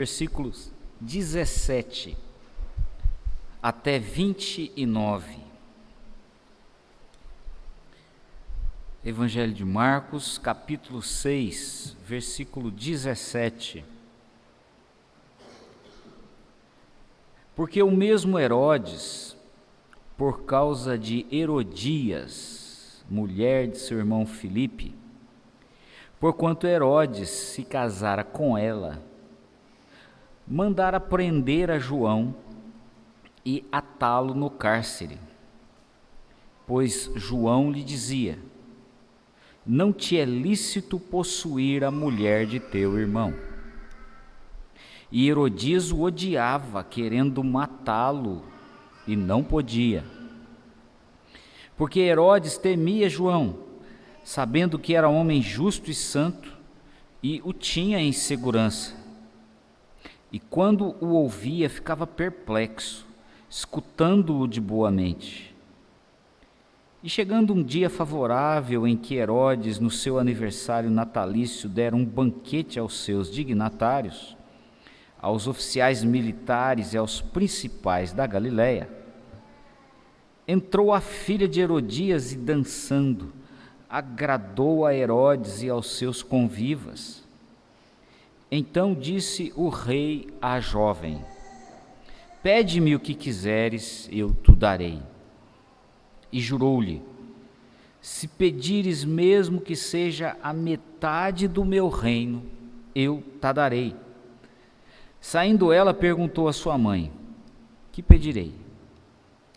versículos 17 até 29. Evangelho de Marcos, capítulo 6, versículo 17. Porque o mesmo Herodes, por causa de Herodias, mulher de seu irmão Filipe, porquanto Herodes se casara com ela, mandara prender a João e atá-lo no cárcere, pois João lhe dizia: não te é lícito possuir a mulher de teu irmão. E Herodias o odiava, querendo matá-lo, e não podia. Porque Herodes temia João, sabendo que era homem justo e santo, e o tinha em segurança. E quando o ouvia, ficava perplexo, escutando-o de boa mente. E chegando um dia favorável em que Herodes, no seu aniversário natalício, dera um banquete aos seus dignatários, aos oficiais militares e aos principais da Galiléia, entrou a filha de Herodias e, dançando, agradou a Herodes e aos seus convivas. Então disse o rei à jovem: pede-me o que quiseres, eu te darei. E jurou-lhe: se pedires mesmo que seja a metade do meu reino, eu te darei. Saindo ela, perguntou à sua mãe: que pedirei?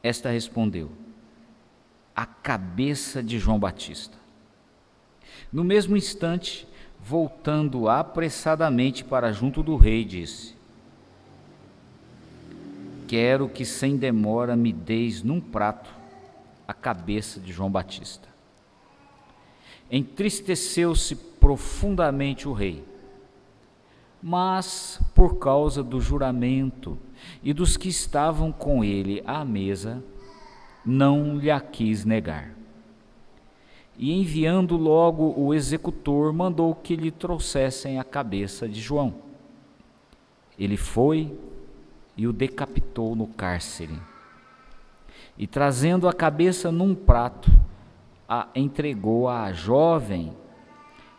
Esta respondeu: a cabeça de João Batista. No mesmo instante, voltando apressadamente para junto do rei, disse: quero que sem demora me deis num prato a cabeça de João Batista. Entristeceu-se profundamente o rei, mas por causa do juramento e dos que estavam com ele à mesa, não lhe a quis negar. E enviando logo o executor, mandou que lhe trouxessem a cabeça de João. Ele foi e o decapitou no cárcere. E trazendo a cabeça num prato, a entregou à jovem,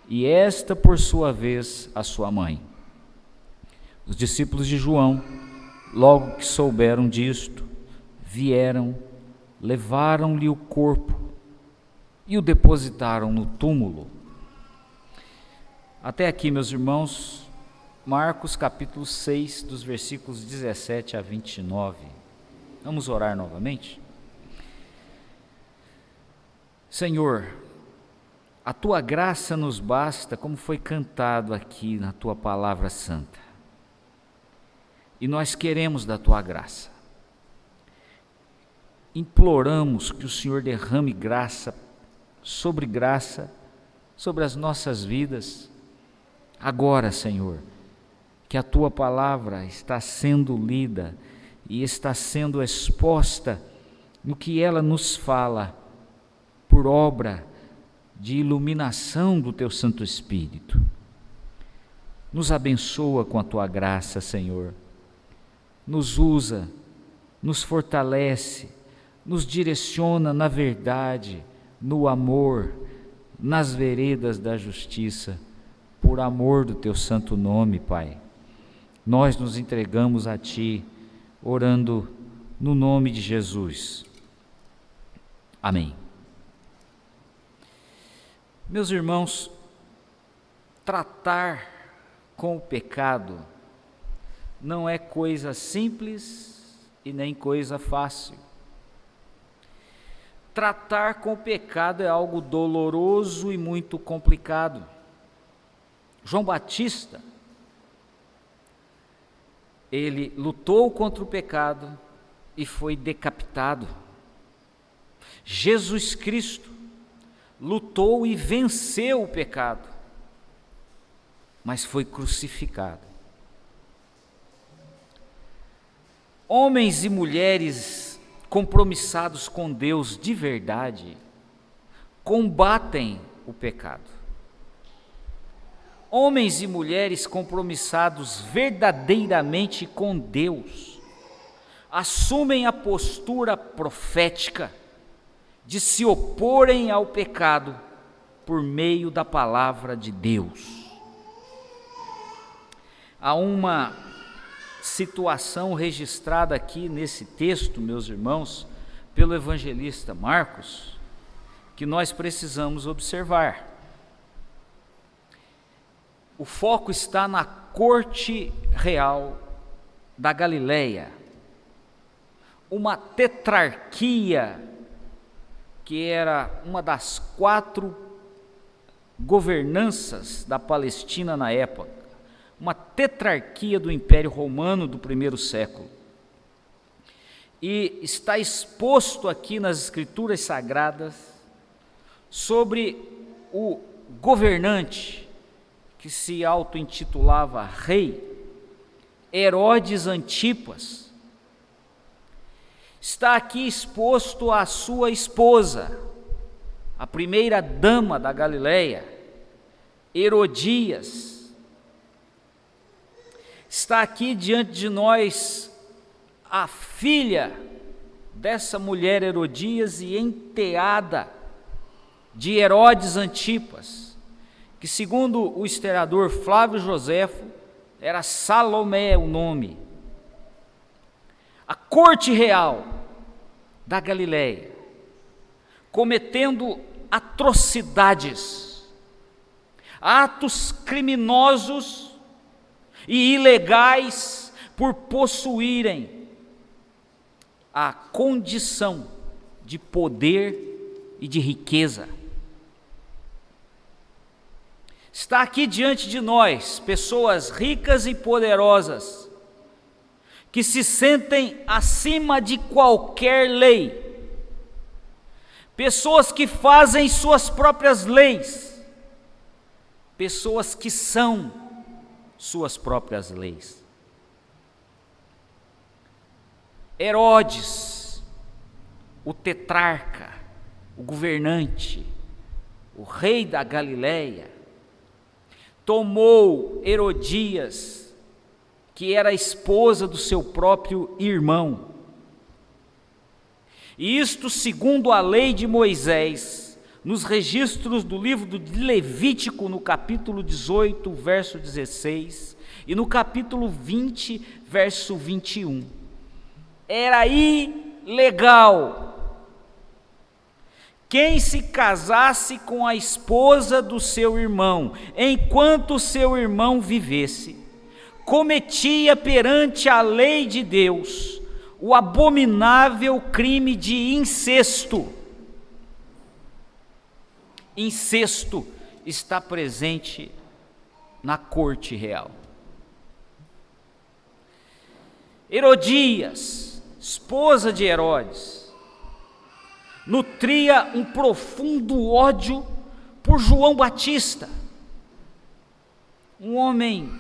e esta, por sua vez, à sua mãe. Os discípulos de João, logo que souberam disto, vieram, levaram-lhe o corpo e o depositaram no túmulo. Até aqui, meus irmãos, Marcos capítulo 6, dos versículos 17 a 29. Vamos orar novamente? Senhor, a Tua graça nos basta, como foi cantado aqui na Tua palavra santa. E nós queremos da Tua graça. Imploramos que o Senhor derrame graça sobre as nossas vidas. Agora, Senhor, que a Tua palavra está sendo lida e está sendo exposta no que ela nos fala, por obra de iluminação do Teu Santo Espírito. Nos abençoa com a Tua graça, Senhor. Nos usa, nos fortalece, nos direciona na verdade, no amor, nas veredas da justiça, por amor do Teu santo nome, Pai. Nós nos entregamos a Ti, orando no nome de Jesus. Amém. Meus irmãos, tratar com o pecado não é coisa simples e nem coisa fácil. Tratar com o pecado é algo doloroso e muito complicado. João Batista, ele lutou contra o pecado e foi decapitado. Jesus Cristo lutou e venceu o pecado, mas foi crucificado. Homens e mulheres compromissados com Deus de verdade combatem o pecado. homens e mulheres compromissados verdadeiramente com Deus, assumem a postura profética de se oporem ao pecado por meio da palavra de Deus. Há uma situação registrada aqui nesse texto, meus irmãos, pelo evangelista Marcos, que nós precisamos observar. O foco está na corte real da Galileia, uma tetrarquia que era uma das 4 governanças da Palestina na época, uma tetrarquia do Império Romano do primeiro século. E está exposto aqui nas Escrituras Sagradas sobre o governante que se auto-intitulava rei, Herodes Antipas. Está aqui exposto a sua esposa, a primeira dama da Galileia, Herodias. Está aqui diante de nós a filha dessa mulher Herodias e enteada de Herodes Antipas, que segundo o historiador Flávio Joséfo, era Salomé o nome. A corte real da Galileia, cometendo atrocidades, atos criminosos e ilegais por possuírem a condição de poder e de riqueza. Está aqui diante de nós pessoas ricas e poderosas que se sentem acima de qualquer lei, pessoas que fazem suas próprias leis, pessoas que são suas próprias leis. Herodes, o tetrarca, o governante, o rei da Galileia, tomou Herodias, que era a esposa do seu próprio irmão. E isto segundo a lei de Moisés, nos registros do livro de Levítico, no capítulo 18, verso 16, e no capítulo 20, verso 21. Era ilegal quem se casasse com a esposa do seu irmão, enquanto o seu irmão vivesse, cometia perante a lei de Deus o abominável crime de incesto. Incesto está presente na corte real. Herodias, esposa de Herodes, nutria um profundo ódio por João Batista, um homem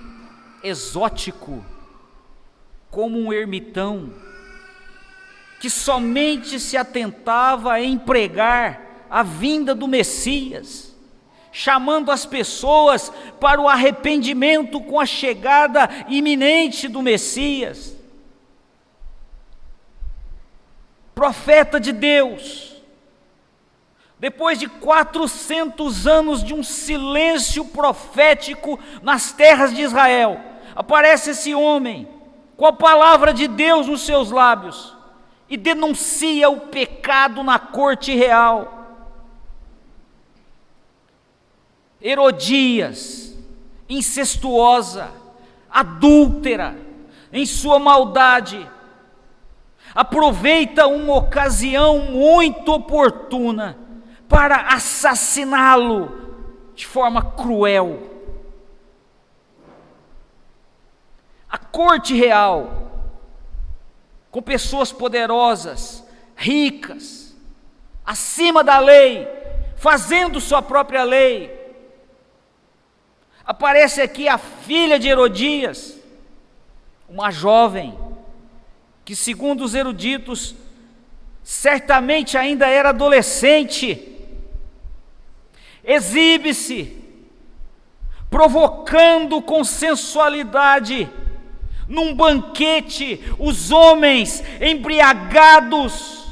exótico, como um ermitão, que somente se atentava em pregar a vinda do Messias, chamando as pessoas para o arrependimento com a chegada iminente do Messias. Profeta de Deus, depois de 400 anos de um silêncio profético nas terras de Israel, aparece esse homem com a palavra de Deus nos seus lábios e denuncia o pecado na corte real. Herodias, incestuosa, adúltera em sua maldade, aproveita uma ocasião muito oportuna para assassiná-lo de forma cruel. A corte real, com pessoas poderosas, ricas, acima da lei, fazendo sua própria lei. Aparece aqui a filha de Herodias, uma jovem, que segundo os eruditos, certamente ainda era adolescente, exibe-se, provocando com sensualidade, num banquete, os homens embriagados.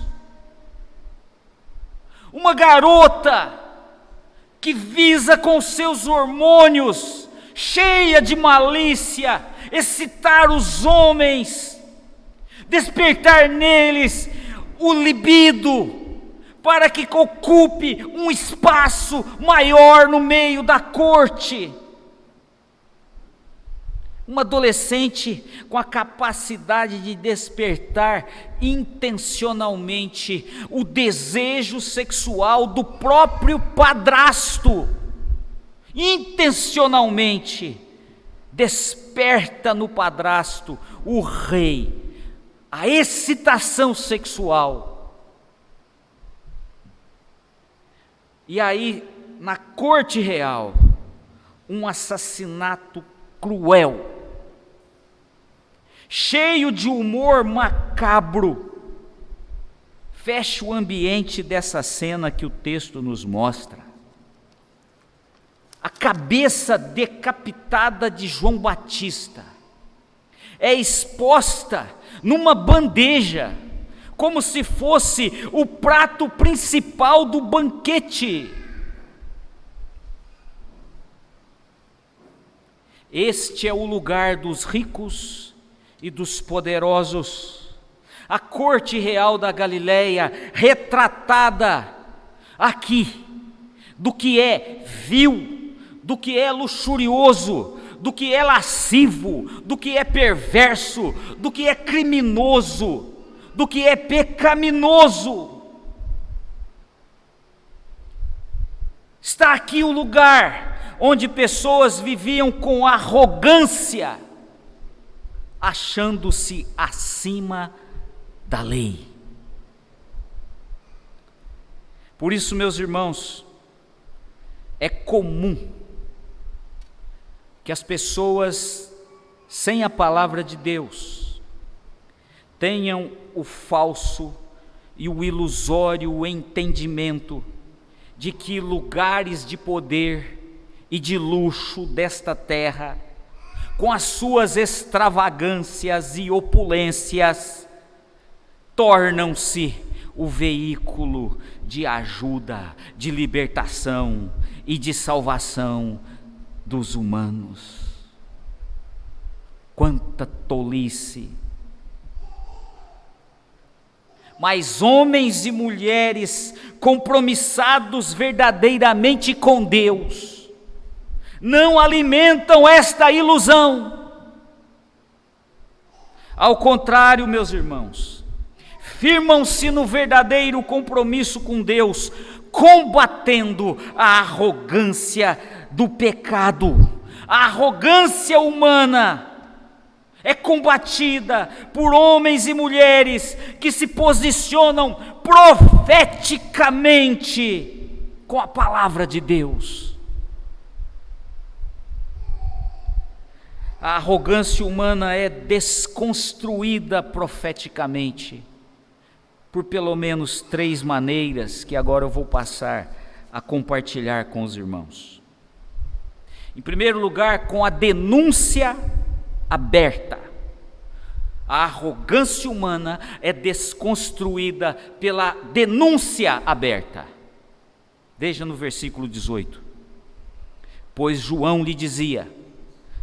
Uma garota que visa com seus hormônios, cheia de malícia, excitar os homens, despertar neles o libido, para que ocupe um espaço maior no meio da corte. Uma adolescente com a capacidade de despertar intencionalmente o desejo sexual do próprio padrasto. Intencionalmente desperta no padrasto, o rei, a excitação sexual. E aí, na corte real, um assassinato cruel, cheio de humor macabro, fecha o ambiente dessa cena que o texto nos mostra. A cabeça decapitada de João Batista é exposta numa bandeja, como se fosse o prato principal do banquete. Este é o lugar dos ricos e dos poderosos. A corte real da Galileia, retratada aqui, do que é vil, do que é luxurioso, do que é lascivo, do que é perverso, do que é criminoso, do que é pecaminoso. Está aqui o lugar onde pessoas viviam com arrogância, achando-se acima da lei. Por isso, meus irmãos, é comum que as pessoas sem a palavra de Deus tenham o falso e o ilusório entendimento de que lugares de poder e de luxo desta terra, com as suas extravagâncias e opulências, tornam-se o veículo de ajuda, de libertação e de salvação dos humanos. Quanta tolice! Mas homens e mulheres compromissados verdadeiramente com Deus não alimentam esta ilusão. Ao contrário, meus irmãos, firmam-se no verdadeiro compromisso com Deus, combatendo a arrogância do pecado. A arrogância humana é combatida por homens e mulheres que se posicionam profeticamente com a palavra de Deus. A arrogância humana é desconstruída profeticamente por pelo menos 3 maneiras que agora eu vou passar a compartilhar com os irmãos. Em primeiro lugar, com a denúncia aberta. A arrogância humana é desconstruída pela denúncia aberta. Veja no versículo 18. Pois João lhe dizia: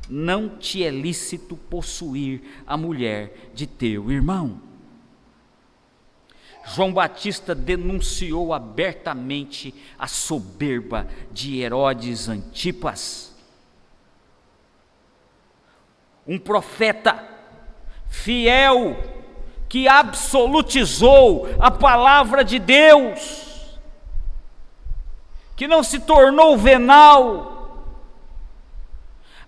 não te é lícito possuir a mulher de teu irmão. João Batista denunciou abertamente a soberba de Herodes Antipas, um profeta fiel que absolutizou a palavra de Deus, que não se tornou venal.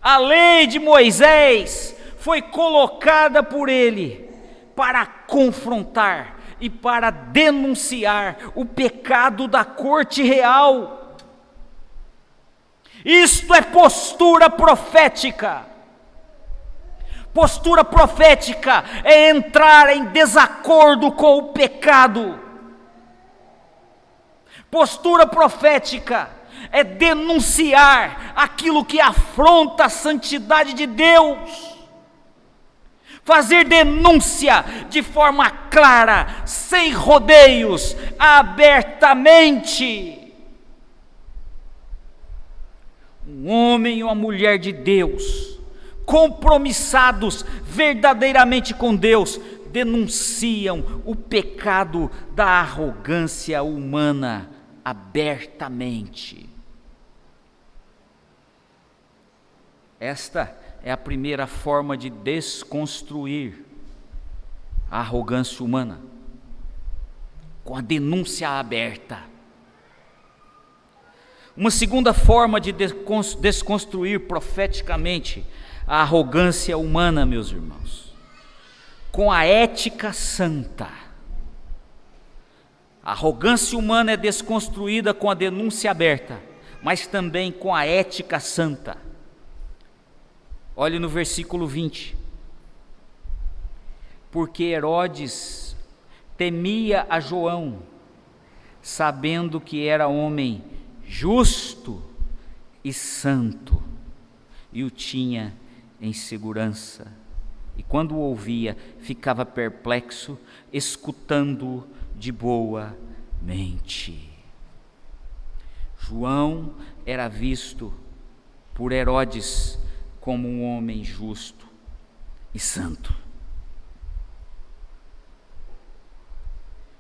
A lei de Moisés foi colocada por ele para confrontar e para denunciar o pecado da corte real. Isto é postura profética. Postura profética é entrar em desacordo com o pecado. Postura profética é denunciar aquilo que afronta a santidade de Deus. Fazer denúncia de forma clara, sem rodeios, abertamente. Um homem e uma mulher de Deus, compromissados verdadeiramente com Deus, denunciam o pecado da arrogância humana abertamente. Esta é a primeira forma de desconstruir a arrogância humana, com a denúncia aberta. Uma segunda forma de desconstruir profeticamente a arrogância humana, meus irmãos, com a ética santa. A arrogância humana é desconstruída com a denúncia aberta, mas também com a ética santa. Olhe no versículo 20. Porque Herodes temia a João, sabendo que era homem justo e santo, e o tinha em segurança. E quando o ouvia, ficava perplexo, escutando-o de boa mente. João era visto por Herodes como um homem justo e santo.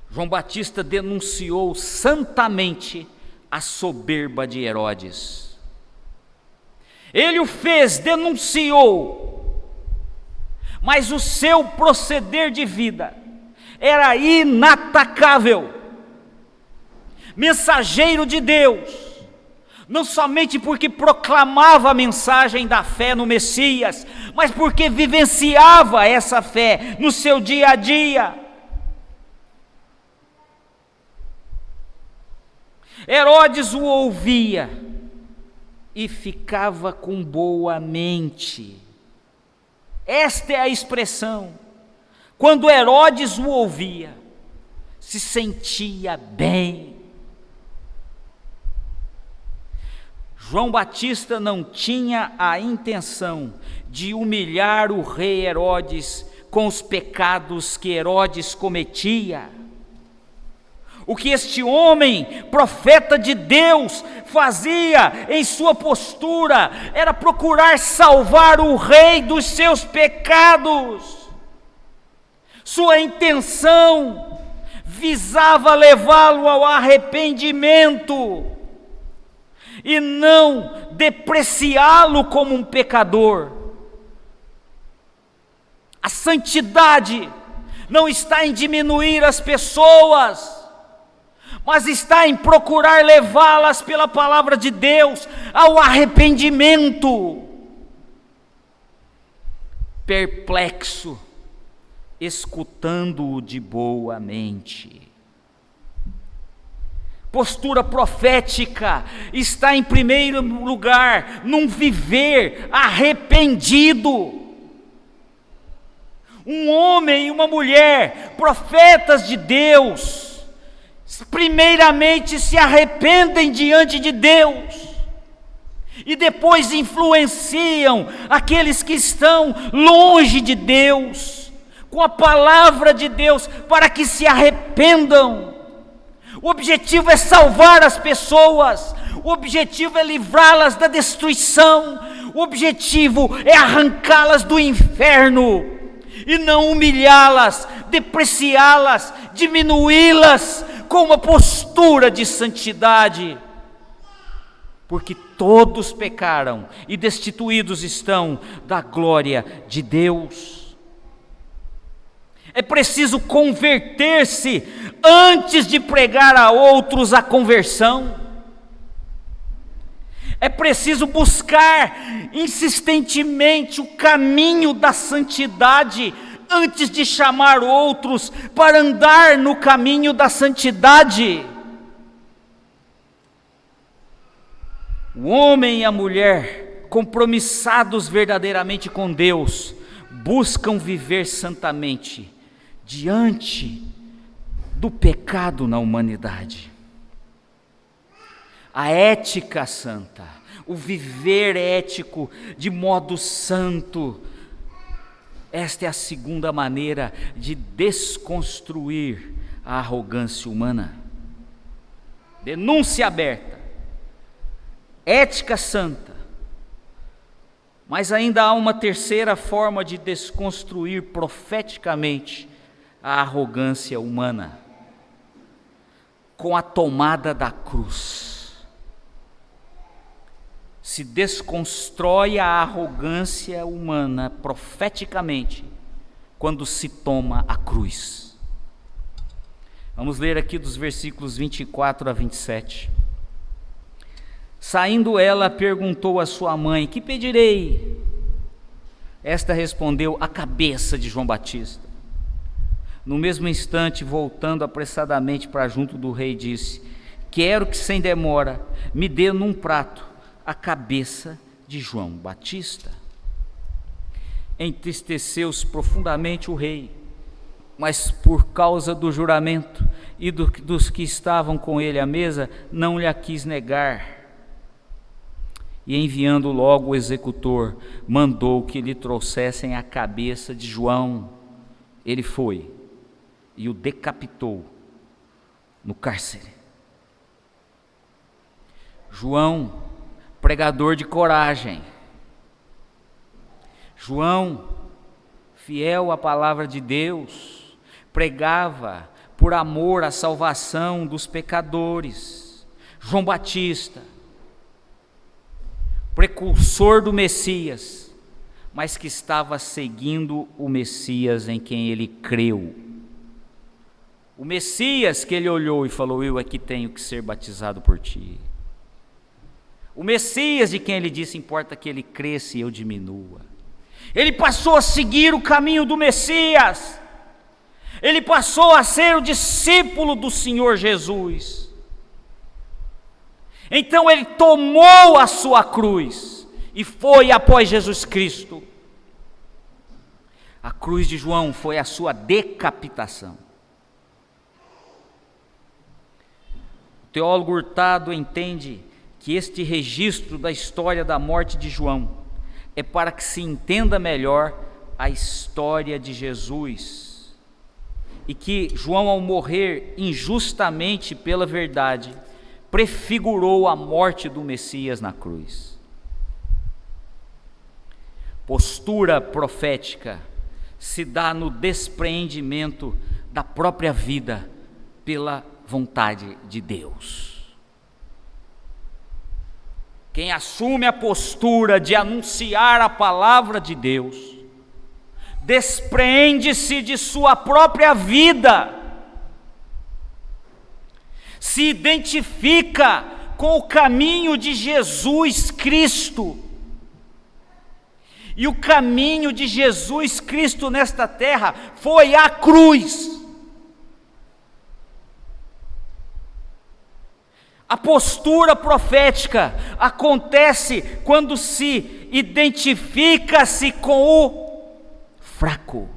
João Batista denunciou santamente a soberba de Herodes. Ele o fez, denunciou, mas o seu proceder de vida era inatacável. Mensageiro de Deus, não somente porque proclamava a mensagem da fé no Messias, mas porque vivenciava essa fé no seu dia a dia. Herodes o ouvia e ficava com boa mente. Esta é a expressão. Quando Herodes o ouvia, se sentia bem. João Batista não tinha a intenção de humilhar o rei Herodes com os pecados que Herodes cometia. O que este homem, profeta de Deus, fazia em sua postura era procurar salvar o rei dos seus pecados. Sua intenção visava levá-lo ao arrependimento e não depreciá-lo como um pecador. A santidade não está em diminuir as pessoas, mas está em procurar levá-las pela palavra de Deus ao arrependimento. Perplexo, escutando-o de boa mente. Postura profética está em primeiro lugar num viver arrependido. Um homem e uma mulher, profetas de Deus, primeiramente se arrependem diante de Deus e depois influenciam aqueles que estão longe de Deus com a palavra de Deus para que se arrependam. O objetivo é salvar as pessoas, o objetivo é livrá-las da destruição, o objetivo é arrancá-las do inferno e não humilhá-las, depreciá-las, diminuí-las com uma postura de santidade, porque todos pecaram e destituídos estão da glória de Deus. É preciso converter-se antes de pregar a outros a conversão. É preciso buscar insistentemente o caminho da santidade antes de chamar outros para andar no caminho da santidade. O homem e a mulher, compromissados verdadeiramente com Deus, buscam viver santamente diante do pecado na humanidade. a ética santa, o viver ético de modo santo. Esta é a segunda maneira de desconstruir a arrogância humana. Denúncia aberta, ética santa. Mas ainda há uma terceira forma de desconstruir profeticamente a arrogância humana, com a tomada da cruz. Se desconstrói a arrogância humana profeticamente quando se toma a cruz. Vamos ler aqui dos versículos 24 a 27. Saindo ela, perguntou à sua mãe: que pedirei? Esta respondeu: a cabeça de João Batista. No mesmo instante, voltando apressadamente para junto do rei, disse: quero que sem demora me dê num prato a cabeça de João Batista. Entristeceu-se profundamente o rei, mas por causa do juramento e dos que estavam com ele à mesa, não lhe a quis negar. E enviando logo o executor, mandou que lhe trouxessem a cabeça de João. Ele foi e o decapitou no cárcere. João, pregador de coragem. João, fiel à palavra de Deus, pregava por amor à salvação dos pecadores. João Batista, precursor do Messias, mas que estava seguindo o Messias em quem ele creu. O Messias que ele olhou e falou: eu é que tenho que ser batizado por ti. O Messias de quem ele disse: importa que ele cresça e eu diminua. Ele passou a seguir o caminho do Messias. Ele passou a ser o discípulo do Senhor Jesus. Então ele tomou a sua cruz e foi após Jesus Cristo. A cruz de João foi a sua decapitação. O teólogo Hurtado entende que este registro da história da morte de João é para que se entenda melhor a história de Jesus, e que João, ao morrer injustamente pela verdade, prefigurou a morte do Messias na cruz. Postura profética se dá no despreendimento da própria vida pela vontade de Deus. Quem assume a postura de anunciar a palavra de Deus, despreende-se de sua própria vida, se identifica com o caminho de Jesus Cristo. E o caminho de Jesus Cristo nesta terra foi a cruz. A postura profética acontece quando se identifica-se com o fraco,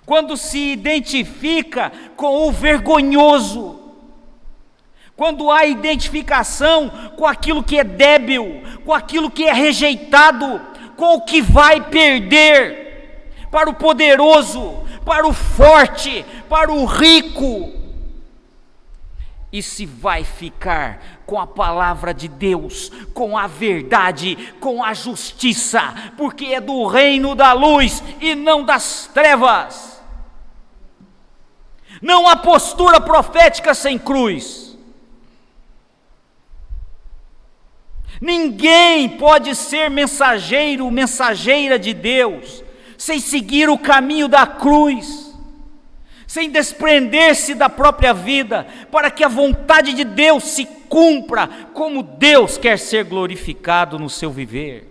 quando se identifica com o vergonhoso, quando há identificação com aquilo que é débil, com aquilo que é rejeitado, com o que vai perder, para o poderoso, para o forte, para o rico, e se vai ficar com a palavra de Deus, com a verdade, com a justiça, porque é do reino da luz e não das trevas. Não há postura profética sem cruz. Ninguém pode ser mensageiro, mensageira de Deus, sem seguir o caminho da cruz, sem desprender-se da própria vida, para que a vontade de Deus se cumpra, como Deus quer ser glorificado no seu viver.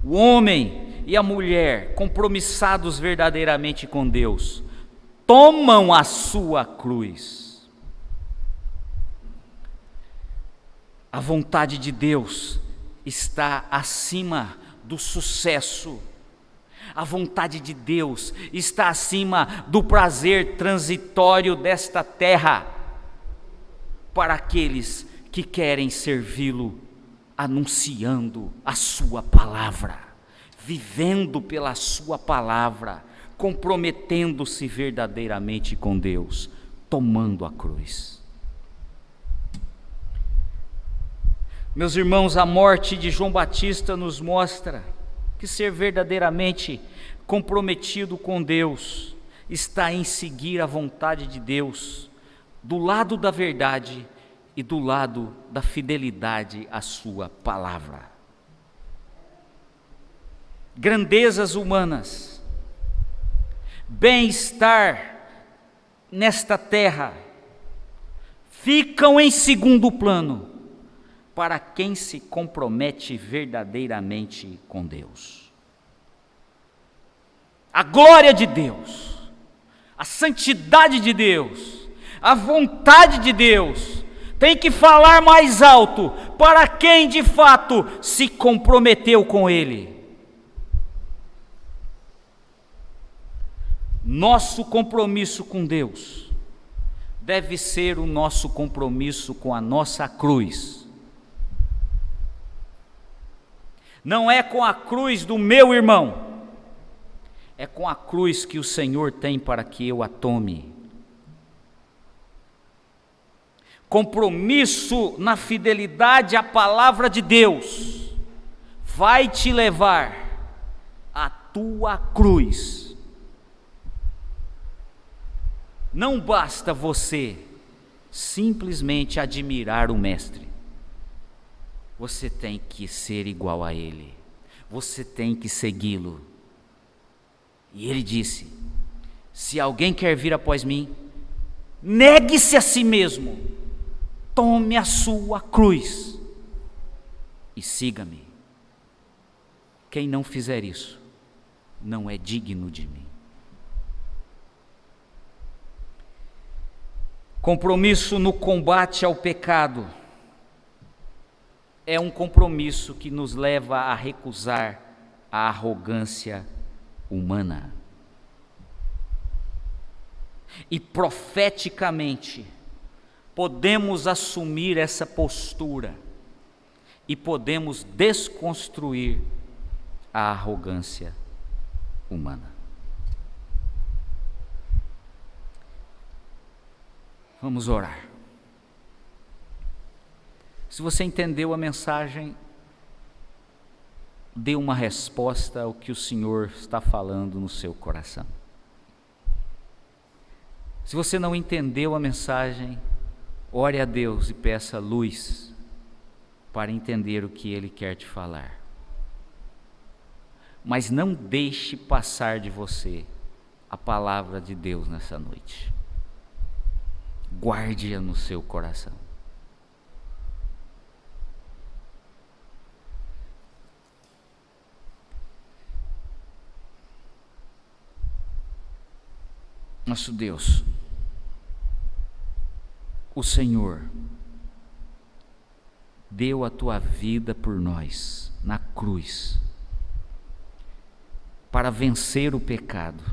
O homem e a mulher, compromissados verdadeiramente com Deus, tomam a sua cruz. A vontade de Deus está acima do sucesso. A vontade de Deus está acima do prazer transitório desta terra. para aqueles que querem servi-lo, anunciando a sua palavra, vivendo pela sua palavra, comprometendo-se verdadeiramente com Deus, tomando a cruz. Meus irmãos, a morte de João Batista nos mostra que ser verdadeiramente comprometido com Deus está em seguir a vontade de Deus, do lado da verdade e do lado da fidelidade à sua palavra. Grandezas humanas, bem-estar nesta terra, ficam em segundo plano para quem se compromete verdadeiramente com Deus. A glória de Deus, a santidade de Deus, a vontade de Deus tem que falar mais alto para quem de fato se comprometeu com Ele. Nosso compromisso com Deus deve ser o nosso compromisso com a nossa cruz. Não é com a cruz do meu irmão, é com a cruz que o Senhor tem para que eu a tome. Compromisso na fidelidade à palavra de Deus vai te levar à tua cruz. Não basta você simplesmente admirar o Mestre. Você tem que ser igual a Ele. Você tem que segui-lo. E Ele disse: se alguém quer vir após mim, negue-se a si mesmo, tome a sua cruz e siga-me. Quem não fizer isso, não é digno de mim. Compromisso no combate ao pecado é um compromisso que nos leva a recusar a arrogância humana. E profeticamente podemos assumir essa postura e podemos desconstruir a arrogância humana. Vamos orar. Se você entendeu a mensagem, dê uma resposta ao que o Senhor está falando no seu coração. Se você não entendeu a mensagem, ore a Deus e peça luz para entender o que Ele quer te falar. Mas não deixe passar de você a palavra de Deus nessa noite. Guarde-a no seu coração. Nosso Deus, o Senhor deu a tua vida por nós na cruz para vencer o pecado.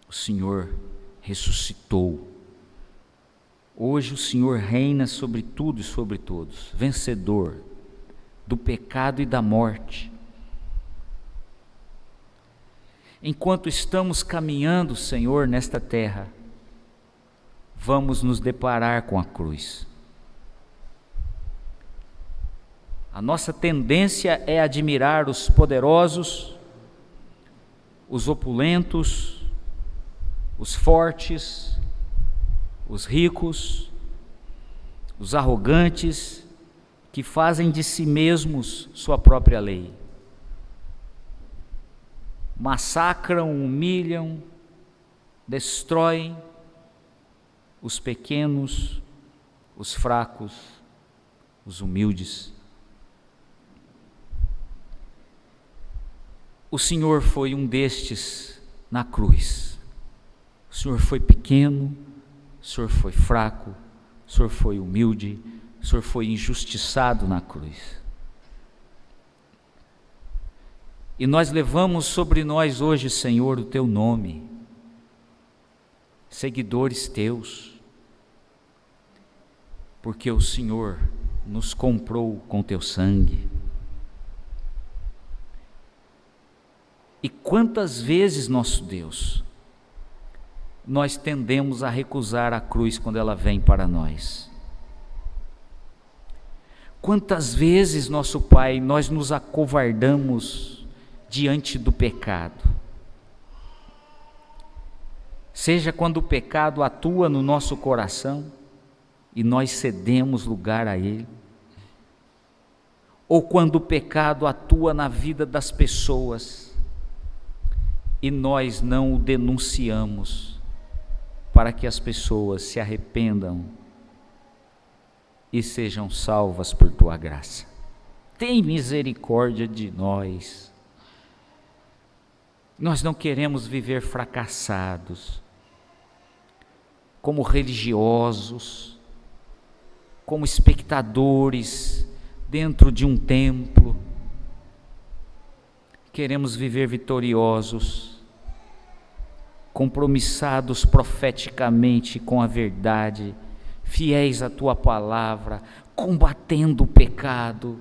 O Senhor ressuscitou. Hoje o Senhor reina sobre tudo e sobre todos, vencedor do pecado e da morte. Enquanto estamos caminhando, Senhor, nesta terra, vamos nos deparar com a cruz. A nossa tendência é admirar os poderosos, os opulentos, os fortes, os ricos, os arrogantes, que fazem de si mesmos sua própria lei. Massacram, humilham, destroem os pequenos, os fracos, os humildes. O Senhor foi um destes na cruz. O Senhor foi pequeno, o Senhor foi fraco, o Senhor foi humilde, o Senhor foi injustiçado na cruz. E nós levamos sobre nós hoje, Senhor, o Teu nome, seguidores Teus, porque o Senhor nos comprou com teu sangue. E quantas vezes, nosso Deus, nós tendemos a recusar a cruz quando ela vem para nós? Quantas vezes, nosso Pai, nós nos acovardamos diante do pecado? Seja quando o pecado atua no nosso coração e nós cedemos lugar a ele, ou quando o pecado atua na vida das pessoas e nós não o denunciamos para que as pessoas se arrependam e sejam salvas por tua graça. Tem misericórdia de nós. Nós não queremos viver fracassados, como religiosos, como espectadores dentro de um templo. Queremos viver vitoriosos, compromissados profeticamente com a verdade, fiéis à tua palavra, combatendo o pecado,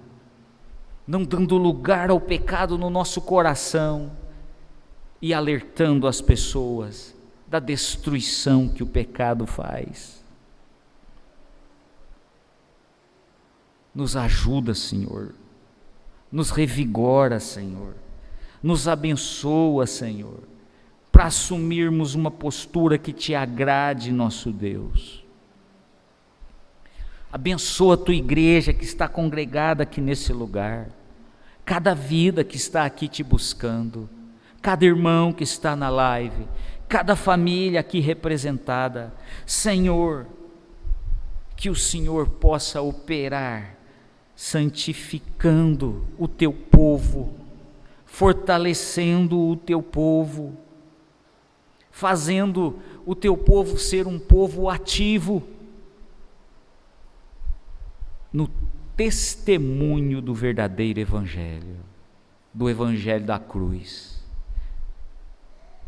não dando lugar ao pecado no nosso coração e alertando as pessoas da destruição que o pecado faz. Nos ajuda, Senhor, nos revigora, Senhor, nos abençoa, Senhor, para assumirmos uma postura que te agrade, nosso Deus. Abençoa a tua igreja que está congregada aqui nesse lugar, cada vida que está aqui te buscando, cada irmão que está na live, cada família aqui representada. Senhor, que o Senhor possa operar, santificando o teu povo, fortalecendo o teu povo, fazendo o teu povo ser um povo ativo no testemunho do verdadeiro evangelho, do evangelho da cruz,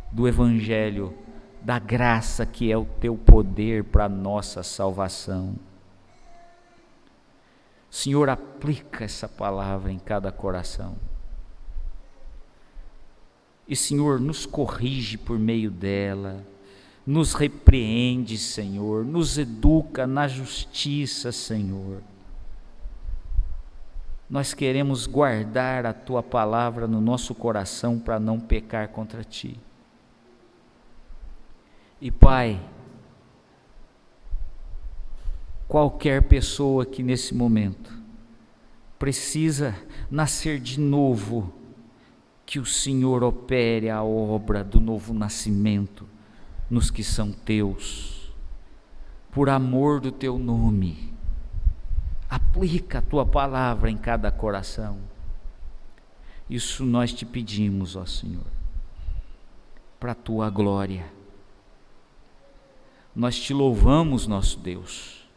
do evangelho da graça que é o teu poder para a nossa salvação. Senhor, aplica essa palavra em cada coração. E, Senhor, nos corrige por meio dela, nos repreende, Senhor, nos educa na justiça, Senhor. Nós queremos guardar a tua palavra no nosso coração para não pecar contra ti. E, Pai, qualquer pessoa que nesse momento precisa nascer de novo, que o Senhor opere a obra do novo nascimento nos que são teus, por amor do teu nome. Aplica a tua palavra em cada coração. Isso nós te pedimos, ó Senhor, para a tua glória. Nós te louvamos, nosso Deus,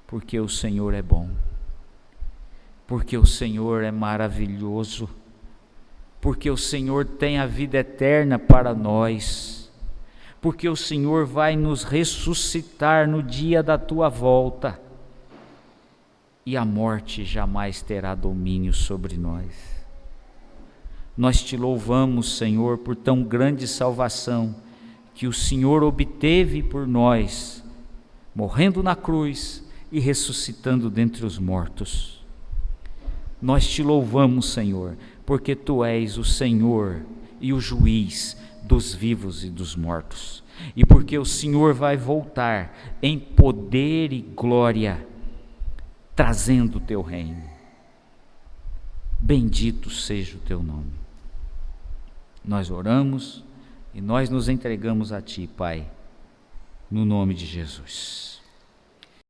porque o Senhor é bom, porque o Senhor é maravilhoso, porque o Senhor tem a vida eterna para nós, porque o Senhor vai nos ressuscitar no dia da tua volta, e a morte jamais terá domínio sobre nós. Nós te louvamos, Senhor, por tão grande salvação que o Senhor obteve por nós, morrendo na cruz e ressuscitando dentre os mortos. Nós te louvamos, Senhor, porque tu és o Senhor e o juiz dos vivos e dos mortos, e porque o Senhor vai voltar em poder e glória, trazendo o teu reino. Bendito seja o teu nome. Nós oramos e nós nos entregamos a ti, Pai, no nome de Jesus.